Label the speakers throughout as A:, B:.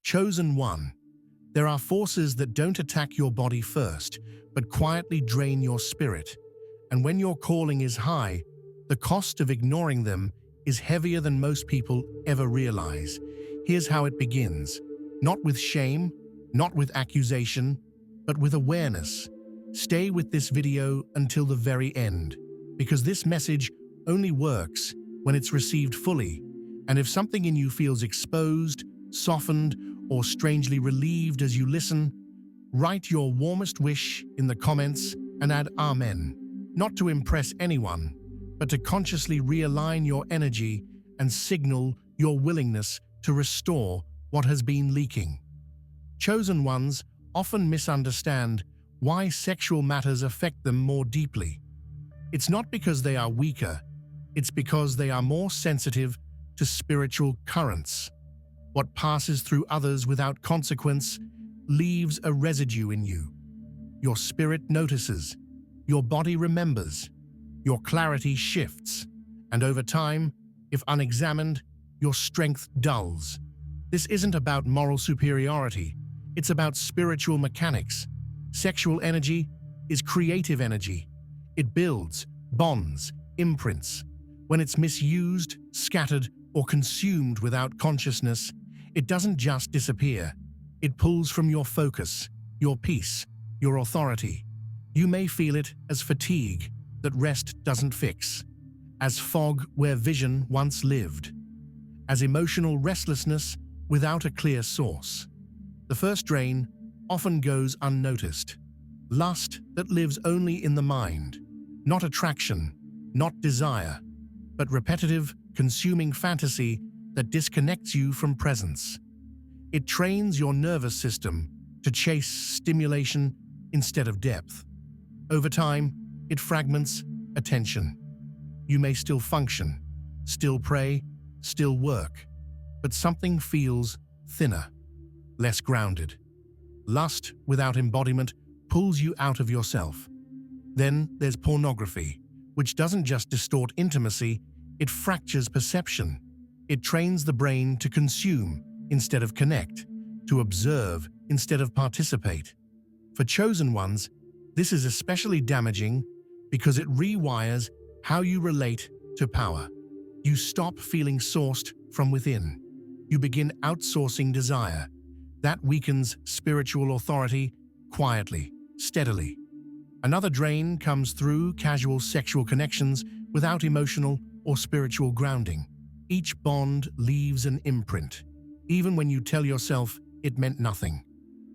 A: Chosen one. There are forces that don't attack your body first, but quietly drain your spirit. And when your calling is high, the cost of ignoring them is heavier than most people ever realize. Here's how it begins. Not with shame, not with accusation, but with awareness. Stay with this video until the very end, because this message only works when it's received fully. And if something in you feels exposed, softened, or strangely relieved as you listen, write your warmest wish in the comments and add Amen. Not to impress anyone, but to consciously realign your energy and signal your willingness to restore what has been leaking. Chosen ones often misunderstand why sexual matters affect them more deeply. It's not because they are weaker, it's because they are more sensitive to spiritual currents. What passes through others without consequence leaves a residue in you. Your spirit notices, your body remembers, your clarity shifts, and over time, if unexamined, your strength dulls. This isn't about moral superiority, it's about spiritual mechanics. Sexual energy is creative energy. It builds, bonds, imprints. When it's misused, scattered, or consumed without consciousness, it doesn't just disappear. It pulls from your focus, your peace, your authority. You may feel it as fatigue that rest doesn't fix, as fog where vision once lived, as emotional restlessness without a clear source. The first drain often goes unnoticed. Lust that lives only in the mind, not attraction, not desire, but repetitive, consuming fantasy that disconnects you from presence. It trains your nervous system to chase stimulation instead of depth. Over time, it fragments attention. You may still function, still pray, still work, but something feels thinner, less grounded. Lust without embodiment pulls you out of yourself. Then there's pornography, which doesn't just distort intimacy, it fractures perception. It trains the brain to consume instead of connect, to observe instead of participate. For chosen ones, this is especially damaging because it rewires how you relate to power. You stop feeling sourced from within. You begin outsourcing desire. That weakens spiritual authority quietly, steadily. Another drain comes through casual sexual connections without emotional or spiritual grounding. Each bond leaves an imprint, even when you tell yourself it meant nothing.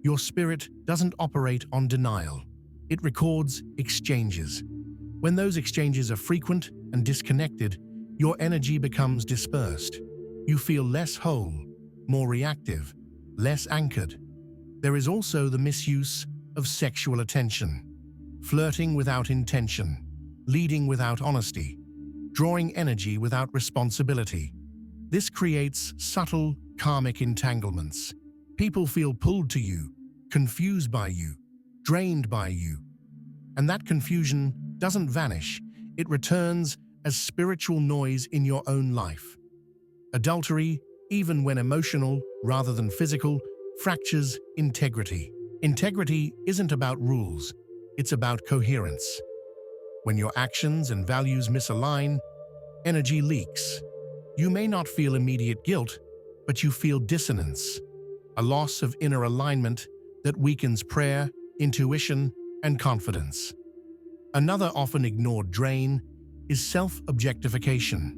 A: Your spirit doesn't operate on denial. It records exchanges. When those exchanges are frequent and disconnected, your energy becomes dispersed. You feel less whole, more reactive, less anchored. There is also the misuse of sexual attention. Flirting without intention, leading without honesty, drawing energy without responsibility. This creates subtle, karmic entanglements. People feel pulled to you, confused by you, drained by you. And that confusion doesn't vanish, it returns as spiritual noise in your own life. Adultery, even when emotional rather than physical, fractures integrity. Integrity isn't about rules, it's about coherence. When your actions and values misalign, energy leaks. You may not feel immediate guilt, but you feel dissonance, a loss of inner alignment that weakens prayer, intuition, and confidence. Another often ignored drain is self-objectification.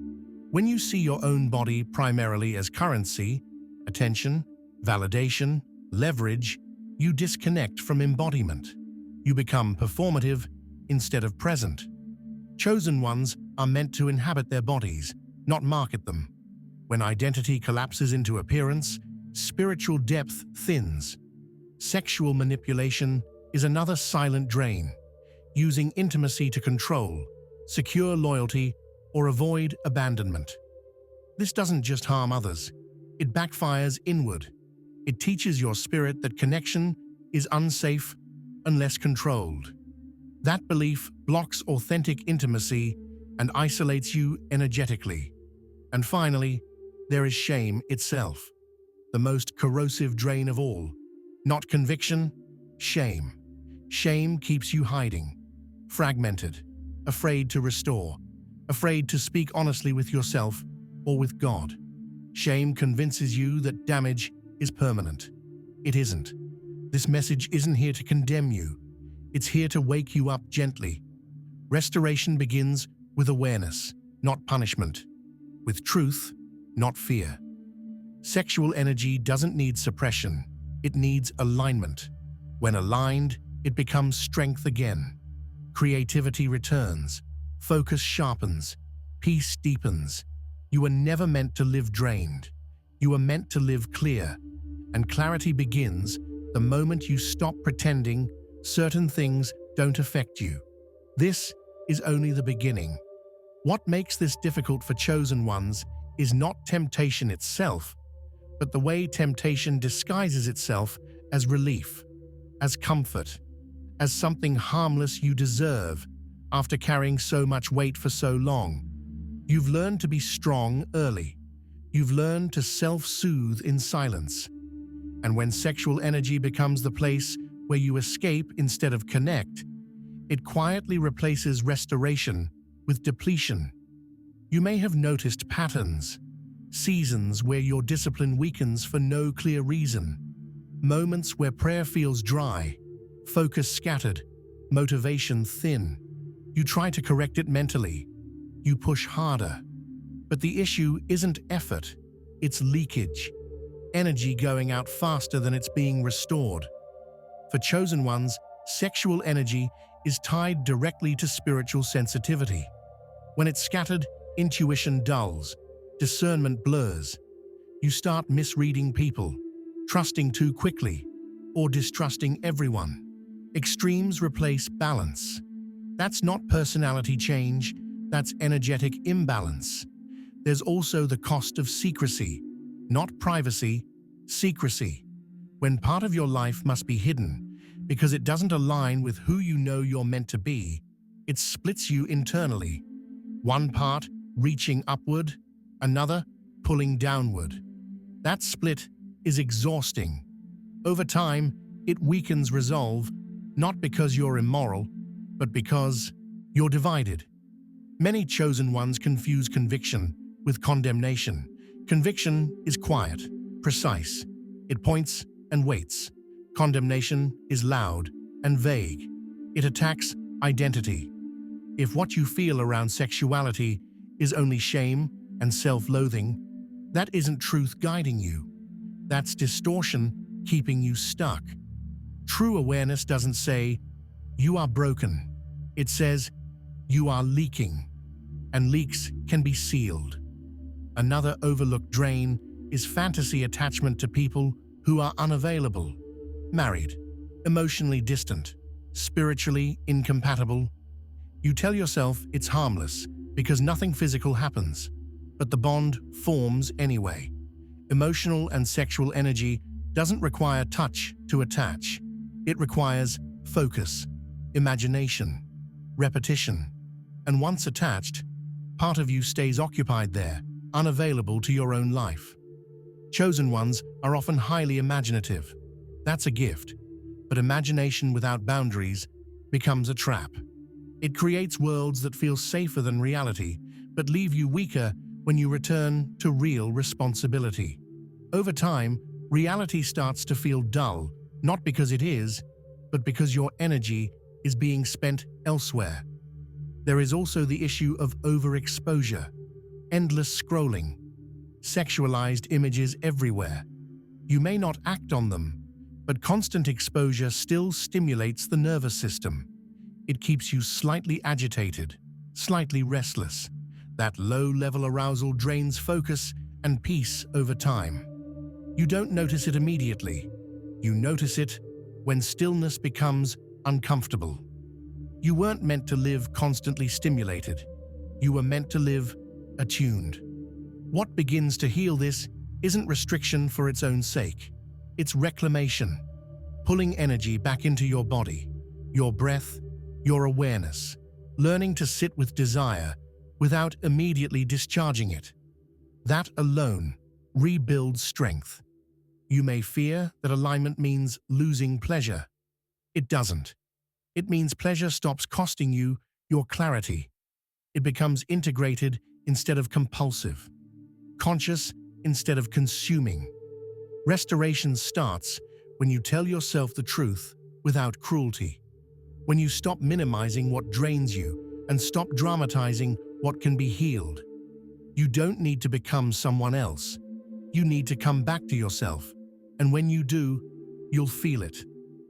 A: When you see your own body primarily as currency, attention, validation, leverage, you disconnect from embodiment. You become performative instead of present. Chosen ones are meant to inhabit their bodies, not market them. When identity collapses into appearance, spiritual depth thins. Sexual manipulation is another silent drain, using intimacy to control, secure loyalty, or avoid abandonment. This doesn't just harm others, it backfires inward. It teaches your spirit that connection is unsafe unless controlled. That belief blocks authentic intimacy and isolates you energetically. And finally, there is shame itself. the most corrosive drain of all. Not conviction, shame. Shame keeps you hiding, fragmented, afraid to restore, afraid to speak honestly with yourself or with God. Shame convinces you that damage is permanent. It isn't. This message isn't here to condemn you. It's here to wake you up gently. Restoration begins with awareness, not punishment. With truth, not fear. Sexual energy doesn't need suppression. It needs alignment. When aligned, it becomes strength again. Creativity returns. Focus sharpens. Peace deepens. You are never meant to live drained. You are meant to live clear. And clarity begins the moment you stop pretending certain things don't affect you. This is only the beginning. What makes this difficult for chosen ones is not temptation itself, but the way temptation disguises itself as relief, as comfort, as something harmless you deserve after carrying so much weight for so long. You've learned to be strong early. You've learned to self-soothe in silence. And when sexual energy becomes the place where you escape instead of connect, it quietly replaces restoration with depletion. You may have noticed patterns, seasons where your discipline weakens for no clear reason, moments where prayer feels dry, focus scattered, motivation thin. You try to correct it mentally. You push harder. But the issue isn't effort, it's leakage. Energy going out faster than it's being restored. For chosen ones, sexual energy is tied directly to spiritual sensitivity. When it's scattered, intuition dulls, discernment blurs. You start misreading people, trusting too quickly, or distrusting everyone. Extremes replace balance. That's not personality change, that's energetic imbalance. There's also the cost of secrecy, not privacy, secrecy. When part of your life must be hidden because it doesn't align with who you know you're meant to be, it splits you internally. One part reaching upward, another pulling downward. That split is exhausting. Over time, it weakens resolve, not because you're immoral, but because you're divided. Many chosen ones confuse conviction with condemnation. Conviction is quiet, precise. It points and waits. Condemnation is loud and vague. It attacks identity. If what you feel around sexuality is only shame and self-loathing, that isn't truth guiding you. That's distortion keeping you stuck. True awareness doesn't say, "You are broken." It says, "You are leaking." And leaks can be sealed. Another overlooked drain is fantasy attachment to people who are unavailable, married, emotionally distant, spiritually incompatible. You tell yourself it's harmless because nothing physical happens, but the bond forms anyway. Emotional and sexual energy doesn't require touch to attach. It requires focus, imagination, repetition. And once attached, part of you stays occupied there, unavailable to your own life. Chosen ones are often highly imaginative. That's a gift. But imagination without boundaries becomes a trap. It creates worlds that feel safer than reality, but leave you weaker when you return to real responsibility. Over time, reality starts to feel dull, not because it is, but because your energy is being spent elsewhere. There is also the issue of overexposure, endless scrolling, sexualized images everywhere. You may not act on them, but constant exposure still stimulates the nervous system. It keeps you slightly agitated, slightly restless. That low-level arousal drains focus and peace over time. You don't notice it immediately. You notice it when stillness becomes uncomfortable. You weren't meant to live constantly stimulated. You were meant to live attuned. What begins to heal this isn't restriction for its own sake. It's reclamation, pulling energy back into your body, your breath, your awareness, learning to sit with desire without immediately discharging it. That alone rebuilds strength. You may fear that alignment means losing pleasure. It doesn't. It means pleasure stops costing you your clarity. It becomes integrated instead of compulsive, conscious instead of consuming. Restoration starts when you tell yourself the truth without cruelty, when you stop minimizing what drains you and stop dramatizing what can be healed. You don't need to become someone else. You need to come back to yourself. And when you do, you'll feel it.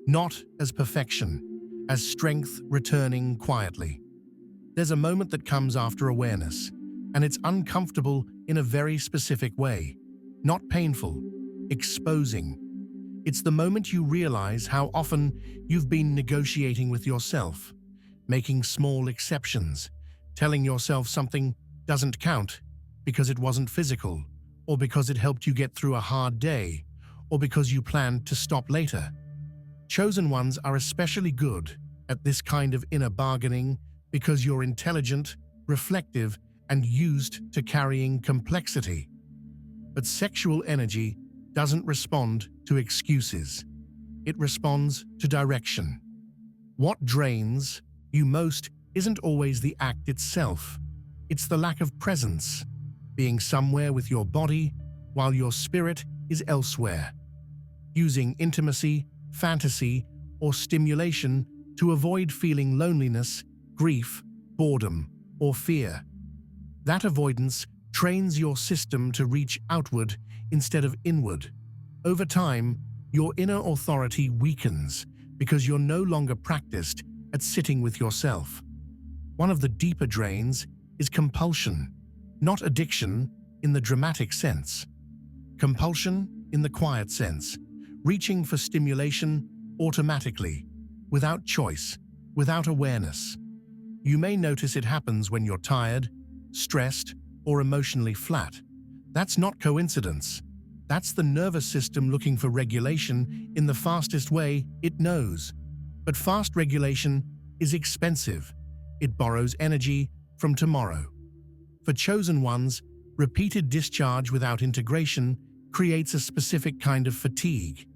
A: Not as perfection, as strength returning quietly. There's a moment that comes after awareness, and it's uncomfortable in a very specific way. Not painful, exposing. It's the moment you realize how often you've been negotiating with yourself, making small exceptions, telling yourself something doesn't count because it wasn't physical, or because it helped you get through a hard day, or because you planned to stop later. Chosen ones are especially good at this kind of inner bargaining because you're intelligent, reflective, and used to carrying complexity. But sexual energy doesn't respond to excuses. It responds to direction. What drains you most isn't always the act itself. It's the lack of presence, being somewhere with your body while your spirit is elsewhere. Using intimacy, fantasy, or stimulation to avoid feeling loneliness, grief, boredom, or fear. That avoidance trains your system to reach outward instead of inward. Over time, your inner authority weakens because you're no longer practiced at sitting with yourself. One of the deeper drains is compulsion, not addiction in the dramatic sense. Compulsion in the quiet sense, reaching for stimulation automatically, without choice, without awareness. You may notice it happens when you're tired, stressed, or emotionally flat. That's not coincidence. That's the nervous system looking for regulation in the fastest way it knows. But fast regulation is expensive. It borrows energy from tomorrow. For chosen ones, repeated discharge without integration creates a specific kind of fatigue.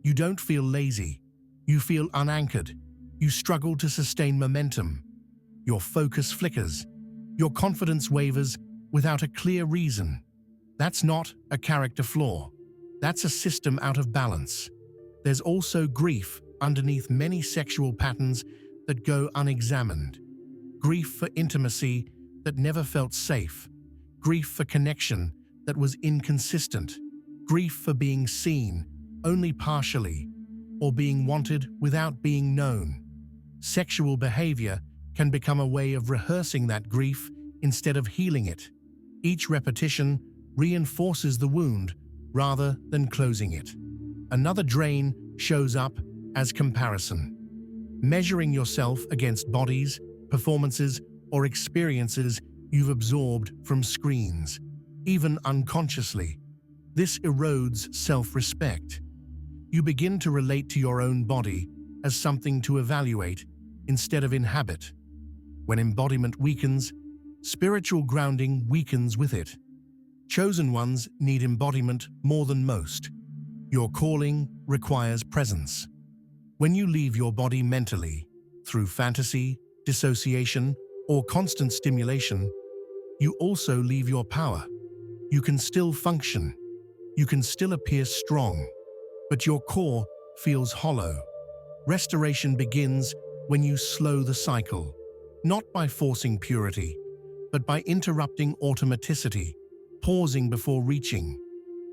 A: You don't feel lazy. You feel unanchored. You struggle to sustain momentum. Your focus flickers. Your confidence wavers without a clear reason. That's not a character flaw. That's a system out of balance. There's also grief underneath many sexual patterns that go unexamined. Grief for intimacy that never felt safe. Grief for connection that was inconsistent. Grief for being seen only partially, or being wanted without being known. Sexual behavior can become a way of rehearsing that grief instead of healing it. Each repetition reinforces the wound rather than closing it. Another drain shows up as comparison. Measuring yourself against bodies, performances, or experiences you've absorbed from screens, even unconsciously. This erodes self-respect. You begin to relate to your own body as something to evaluate instead of inhabit. When embodiment weakens, spiritual grounding weakens with it. Chosen ones need embodiment more than most. Your calling requires presence. When you leave your body mentally, through fantasy, dissociation, or constant stimulation, you also leave your power. You can still function. You can still appear strong, but your core feels hollow. Restoration begins when you slow the cycle, not by forcing purity, but by interrupting automaticity, pausing before reaching,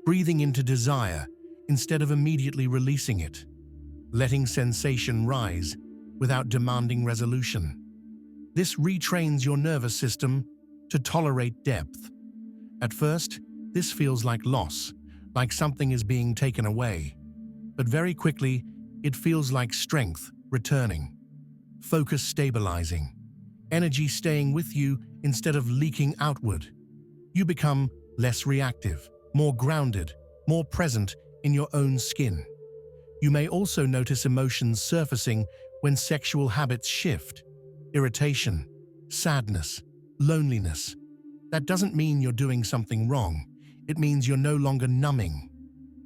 A: breathing into desire instead of immediately releasing it, letting sensation rise without demanding resolution. This retrains your nervous system to tolerate depth. At first, this feels like loss, like something is being taken away. But very quickly, it feels like strength returning, focus stabilizing, energy staying with you instead of leaking outward. You become less reactive, more grounded, more present in your own skin. You may also notice emotions surfacing when sexual habits shift. Irritation, sadness, loneliness. That doesn't mean you're doing something wrong. It means you're no longer numbing.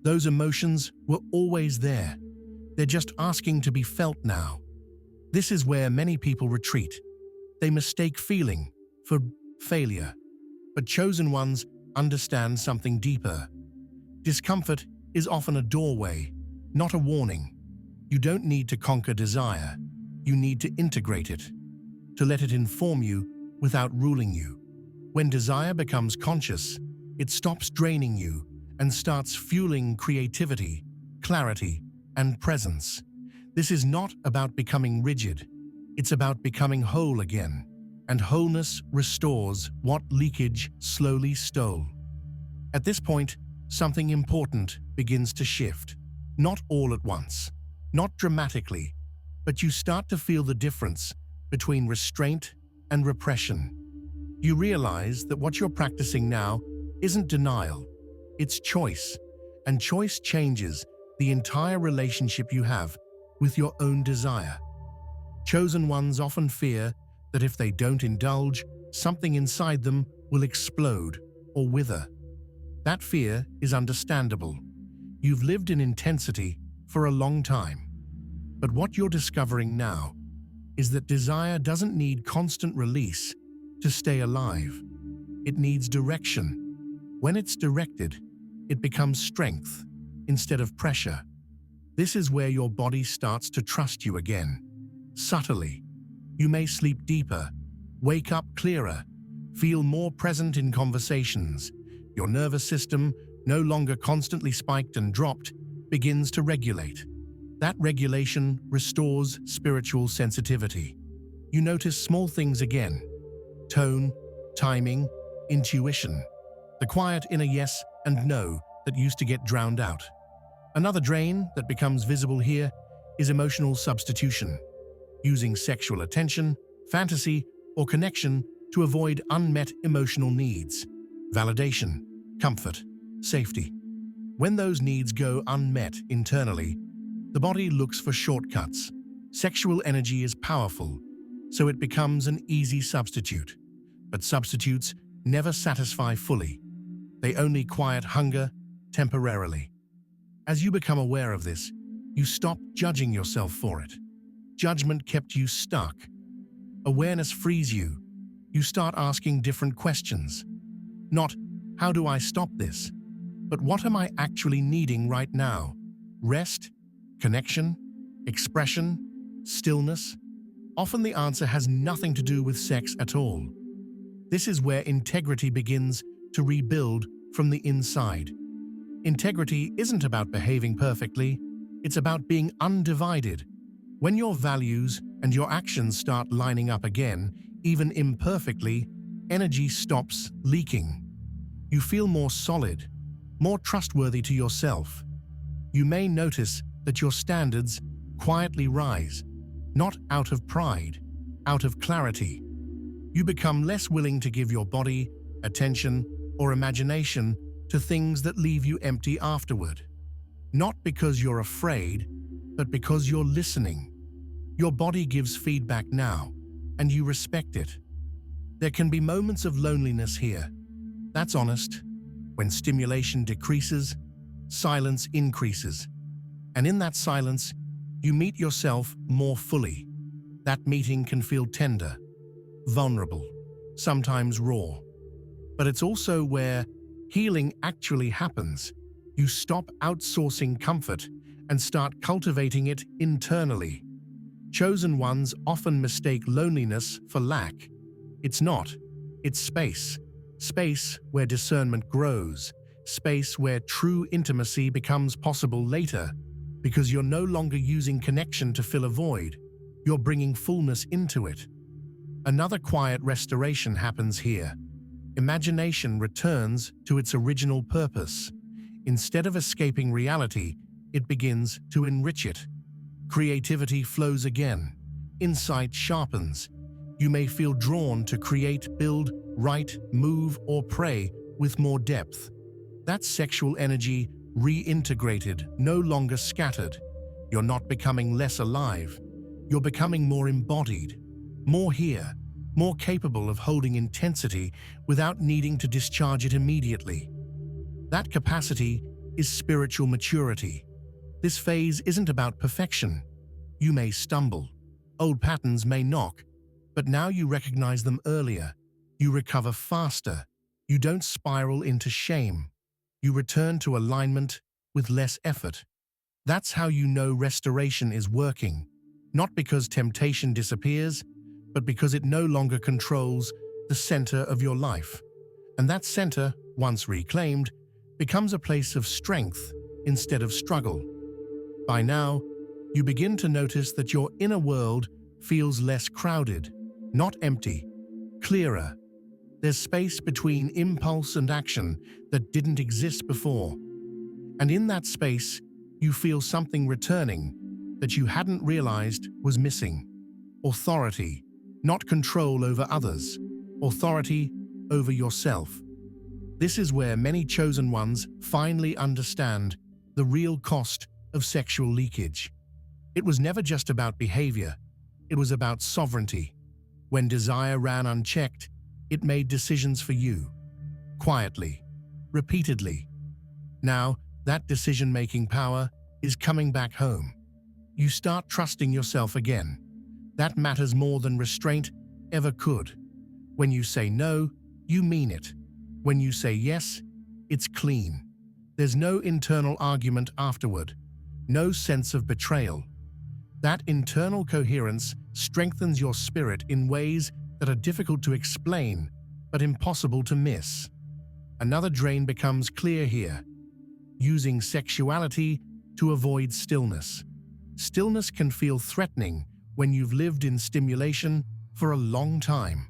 A: Those emotions were always there. They're just asking to be felt now. This is where many people retreat. They mistake feeling for failure. But chosen ones understand something deeper. Discomfort is often a doorway, not a warning. You don't need to conquer desire. You need to integrate it, to let it inform you without ruling you. When desire becomes conscious, it stops draining you and starts fueling creativity, clarity, and presence. This is not about becoming rigid. It's about becoming whole again. And wholeness restores what leakage slowly stole. At this point, something important begins to shift. Not all at once, not dramatically, but you start to feel the difference between restraint and repression. You realize that what you're practicing now isn't denial, it's choice, and choice changes the entire relationship you have with your own desire. Chosen ones often fear that if they don't indulge, something inside them will explode or wither. That fear is understandable. You've lived in intensity for a long time. But what you're discovering now is that desire doesn't need constant release to stay alive. It needs direction. When it's directed, it becomes strength instead of pressure. This is where your body starts to trust you again. Subtly, you may sleep deeper, wake up clearer, feel more present in conversations. Your nervous system, no longer constantly spiked and dropped, begins to regulate. That regulation restores spiritual sensitivity. You notice small things again: tone, timing, intuition. The quiet inner yes and no that used to get drowned out. Another drain that becomes visible here is emotional substitution, using sexual attention, fantasy, or connection to avoid unmet emotional needs. Validation, comfort, safety. When those needs go unmet internally, the body looks for shortcuts. Sexual energy is powerful, so it becomes an easy substitute. But substitutes never satisfy fully. They only quiet hunger temporarily. As you become aware of this, you stop judging yourself for it. Judgment kept you stuck. Awareness frees you. You start asking different questions. Not, how do I stop this? But what am I actually needing right now? Rest? Connection? Expression? Stillness? Often the answer has nothing to do with sex at all. This is where integrity begins to rebuild from the inside. Integrity isn't about behaving perfectly, it's about being undivided. When your values and your actions start lining up again, even imperfectly, energy stops leaking. You feel more solid, more trustworthy to yourself. You may notice that your standards quietly rise, not out of pride, out of clarity. You become less willing to give your body, attention, or imagination to things that leave you empty afterward. Not because you're afraid, but because you're listening. Your body gives feedback now, and you respect it. There can be moments of loneliness here. That's honest. When stimulation decreases, silence increases. And in that silence, you meet yourself more fully. That meeting can feel tender, vulnerable, sometimes raw. But it's also where healing actually happens. You stop outsourcing comfort and start cultivating it internally. Chosen ones often mistake loneliness for lack. It's not. It's space. Space where discernment grows. Space where true intimacy becomes possible later. Because you're no longer using connection to fill a void. You're bringing fullness into it. Another quiet restoration happens here. Imagination returns to its original purpose. Instead of escaping reality, it begins to enrich it. Creativity flows again. Insight sharpens. You may feel drawn to create, build, write, move, or pray with more depth. That's sexual energy reintegrated, no longer scattered. You're not becoming less alive. You're becoming more embodied, more here, more capable of holding intensity without needing to discharge it immediately. That capacity is spiritual maturity. This phase isn't about perfection. You may stumble. Old patterns may knock, but now you recognize them earlier. You recover faster. You don't spiral into shame. You return to alignment with less effort. That's how you know restoration is working, not because temptation disappears, but because it no longer controls the center of your life. And that center, once reclaimed, becomes a place of strength instead of struggle. By now, you begin to notice that your inner world feels less crowded, not empty, clearer. There's space between impulse and action that didn't exist before. And in that space, you feel something returning that you hadn't realized was missing. Authority, not control over others. Authority over yourself. This is where many chosen ones finally understand the real cost of sexual leakage. It was never just about behavior. It was about sovereignty. When desire ran unchecked, it made decisions for you. Quietly. Repeatedly. Now, that decision-making power is coming back home. You start trusting yourself again. That matters more than restraint ever could. When you say no, you mean it. When you say yes, it's clean. There's no internal argument afterward. No sense of betrayal. That internal coherence strengthens your spirit in ways that are difficult to explain, but impossible to miss. Another drain becomes clear here. Using sexuality to avoid stillness. Stillness can feel threatening when you've lived in stimulation for a long time.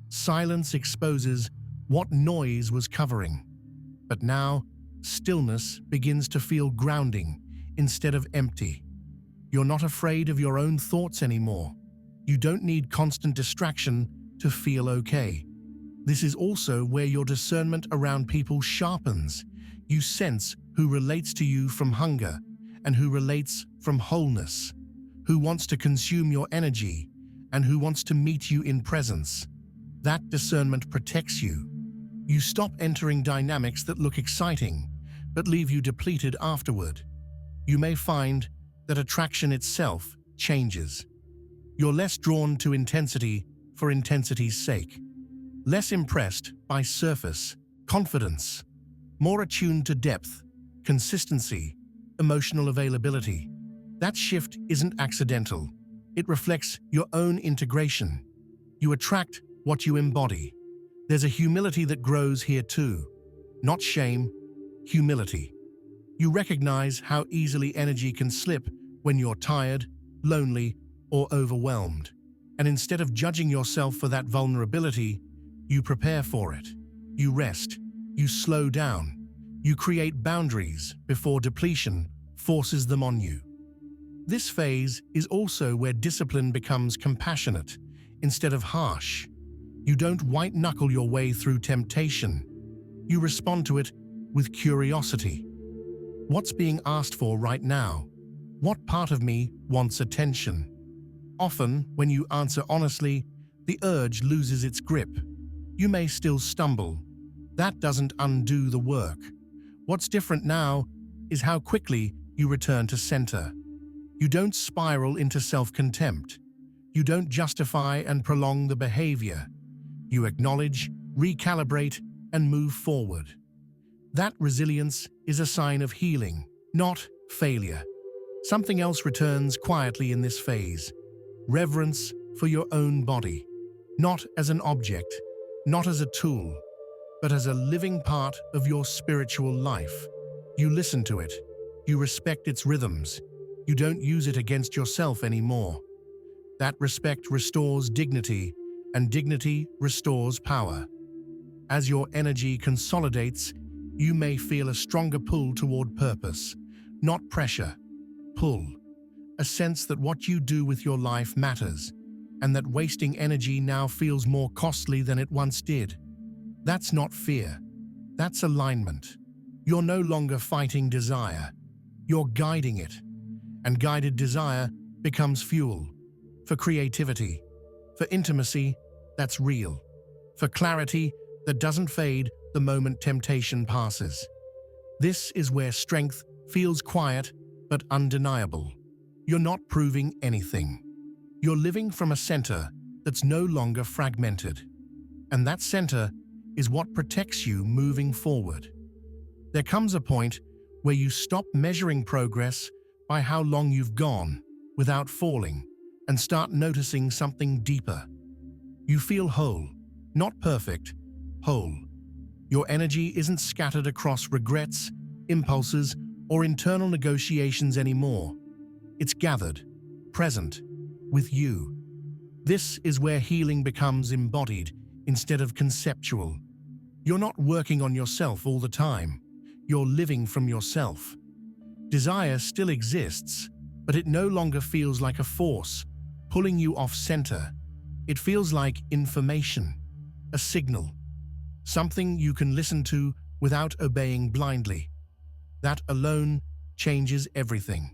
A: Silence exposes what noise was covering. But now, stillness begins to feel grounding instead of empty. You're not afraid of your own thoughts anymore. You don't need constant distraction to feel okay. This is also where your discernment around people sharpens. You sense who relates to you from hunger and who relates from wholeness, who wants to consume your energy and who wants to meet you in presence. That discernment protects you. You stop entering dynamics that look exciting, but leave you depleted afterward. You may find that attraction itself changes. You're less drawn to intensity for intensity's sake, less impressed by surface, confidence, more attuned to depth, consistency, emotional availability. That shift isn't accidental. It reflects your own integration. You attract what you embody. There's a humility that grows here too. Not shame, humility. You recognize how easily energy can slip when you're tired, lonely, or overwhelmed. And instead of judging yourself for that vulnerability, you prepare for it. You rest. You slow down. You create boundaries before depletion forces them on you. This phase is also where discipline becomes compassionate instead of harsh. You don't white-knuckle your way through temptation. You respond to it with curiosity. What's being asked for right now? What part of me wants attention? Often, when you answer honestly, the urge loses its grip. You may still stumble. That doesn't undo the work. What's different now is how quickly you return to center. You don't spiral into self-contempt. You don't justify and prolong the behavior. You acknowledge, recalibrate, and move forward. That resilience is a sign of healing, not failure. Something else returns quietly in this phase. Reverence for your own body. Not as an object, not as a tool, but as a living part of your spiritual life. You listen to it. You respect its rhythms. You don't use it against yourself anymore. That respect restores dignity, and dignity restores power. As your energy consolidates, you may feel a stronger pull toward purpose, not pressure. Pull. A sense that what you do with your life matters, and that wasting energy now feels more costly than it once did. That's not fear. That's alignment. You're no longer fighting desire. You're guiding it. And guided desire becomes fuel. For creativity. For intimacy that's real. For clarity that doesn't fade the moment temptation passes. This is where strength feels quiet but undeniable. You're not proving anything. You're living from a center that's no longer fragmented. And that center is what protects you moving forward. There comes a point where you stop measuring progress by how long you've gone without falling and start noticing something deeper. You feel whole, not perfect, whole. Your energy isn't scattered across regrets, impulses, or internal negotiations anymore. It's gathered, present, with you. This is where healing becomes embodied instead of conceptual. You're not working on yourself all the time. You're living from yourself. Desire still exists, but it no longer feels like a force pulling you off center. It feels like information, a signal, something you can listen to without obeying blindly. That alone changes everything.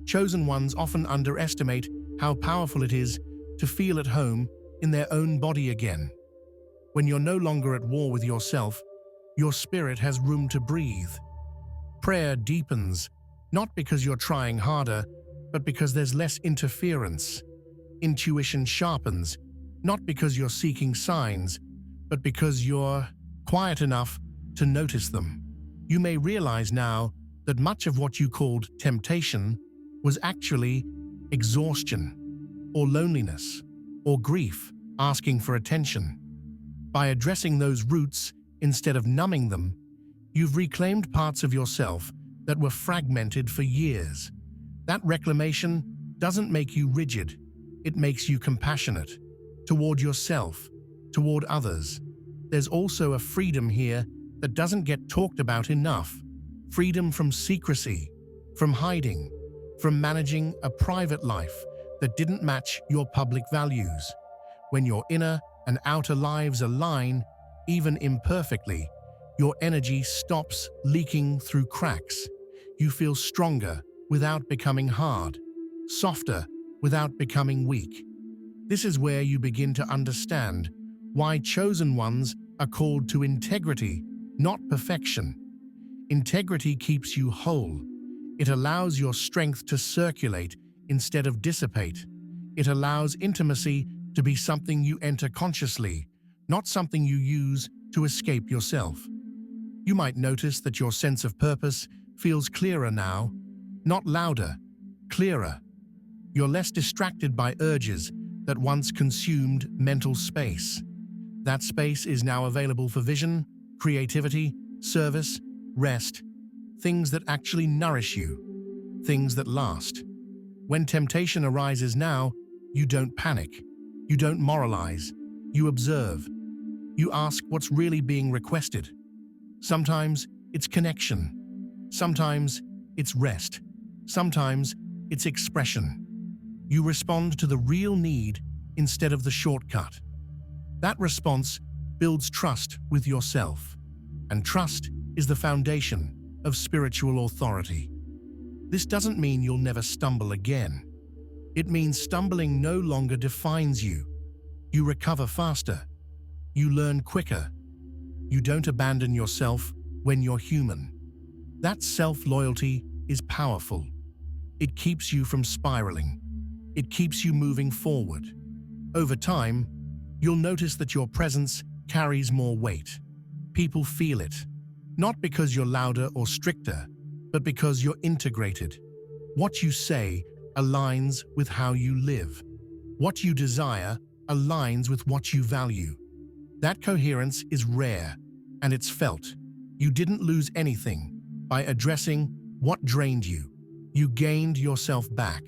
A: Chosen ones often underestimate how powerful it is to feel at home in their own body again. When you're no longer at war with yourself, your spirit has room to breathe. Prayer deepens, not because you're trying harder, but because there's less interference. Intuition sharpens, not because you're seeking signs, but because you're quiet enough to notice them. You may realize now that much of what you called temptation was actually exhaustion, or loneliness, or grief asking for attention. By addressing those roots instead of numbing them, you've reclaimed parts of yourself that were fragmented for years. That reclamation doesn't make you rigid, it makes you compassionate toward yourself, toward others. There's also a freedom here that doesn't get talked about enough. Freedom from secrecy, from hiding, from managing a private life that didn't match your public values. When your inner and outer lives align, even imperfectly, your energy stops leaking through cracks. You feel stronger without becoming hard, softer without becoming weak. This is where you begin to understand why chosen ones are called to integrity, not perfection. Integrity keeps you whole. It allows your strength to circulate instead of dissipate. It allows intimacy to be something you enter consciously, not something you use to escape yourself. You might notice that your sense of purpose feels clearer now, not louder, clearer. You're less distracted by urges that once consumed mental space. That space is now available for vision, creativity, service, rest, things that actually nourish you, things that last. When temptation arises now, you don't panic, you don't moralize, you observe. You ask what's really being requested. Sometimes it's connection, sometimes it's rest, sometimes it's expression. You respond to the real need instead of the shortcut. That response builds trust with yourself, and trust is the foundation of spiritual authority. This doesn't mean you'll never stumble again. It means stumbling no longer defines you. You recover faster. You learn quicker. You don't abandon yourself when you're human. That self-loyalty is powerful. It keeps you from spiraling. It keeps you moving forward. Over time, you'll notice that your presence carries more weight. People feel it, not because you're louder or stricter, but because you're integrated. What you say aligns with how you live. What you desire aligns with what you value. That coherence is rare, and it's felt. You didn't lose anything by addressing what drained you. You gained yourself back.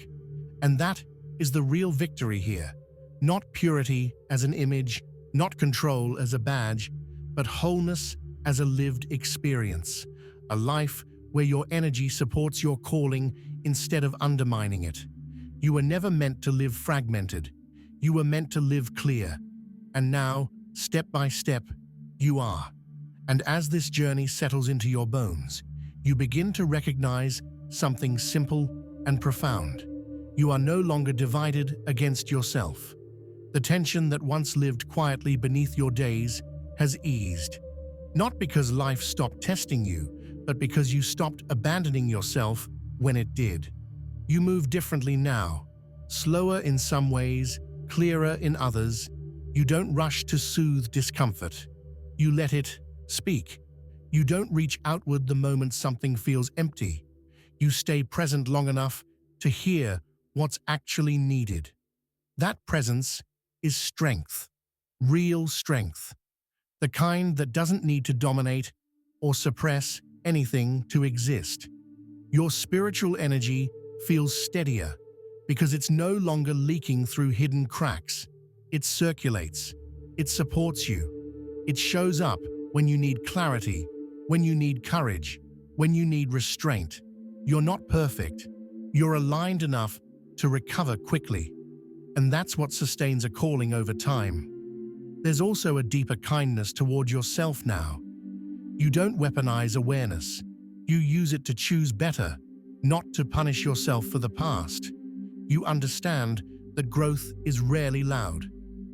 A: And that is the real victory here. Not purity as an image, not control as a badge, but wholeness as a lived experience. A life where your energy supports your calling instead of undermining it. You were never meant to live fragmented. You were meant to live clear. And now, step by step, you are. And as this journey settles into your bones, you begin to recognize something simple and profound. You are no longer divided against yourself. The tension that once lived quietly beneath your days has eased. Not because life stopped testing you, but because you stopped abandoning yourself when it did. You move differently now, slower in some ways, clearer in others. You don't rush to soothe discomfort. You let it speak. You don't reach outward the moment something feels empty. You stay present long enough to hear what's actually needed. That presence is strength, real strength, the kind that doesn't need to dominate or suppress anything to exist. Your spiritual energy feels steadier because it's no longer leaking through hidden cracks. It circulates. It supports you. It shows up when you need clarity, when you need courage, when you need restraint. You're not perfect. You're aligned enough to recover quickly. And that's what sustains a calling over time. There's also a deeper kindness toward yourself now. You don't weaponize awareness. You use it to choose better, not to punish yourself for the past. You understand that growth is rarely loud.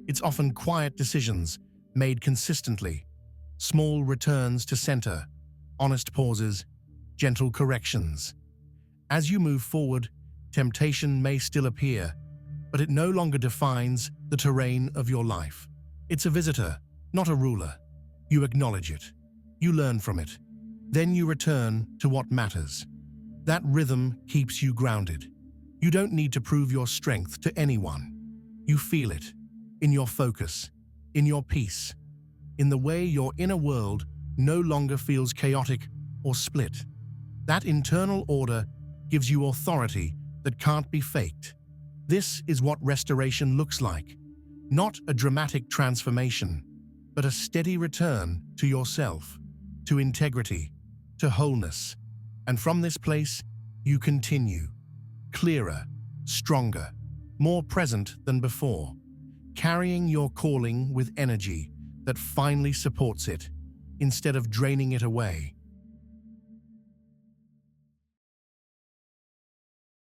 A: It's often quiet decisions made consistently, small returns to center, honest pauses, gentle corrections. As you move forward, temptation may still appear, but it no longer defines the terrain of your life. It's a visitor, not a ruler. You acknowledge it. You learn from it. Then you return to what matters. That rhythm keeps you grounded. You don't need to prove your strength to anyone. You feel it, in your focus, in your peace, in the way your inner world no longer feels chaotic or split. That internal order gives you authority that can't be faked. This is what restoration looks like. Not a dramatic transformation, but a steady return to yourself, to integrity, to wholeness. And from this place, you continue, clearer, stronger, more present than before, carrying your calling with energy that finally supports it, instead of draining it away.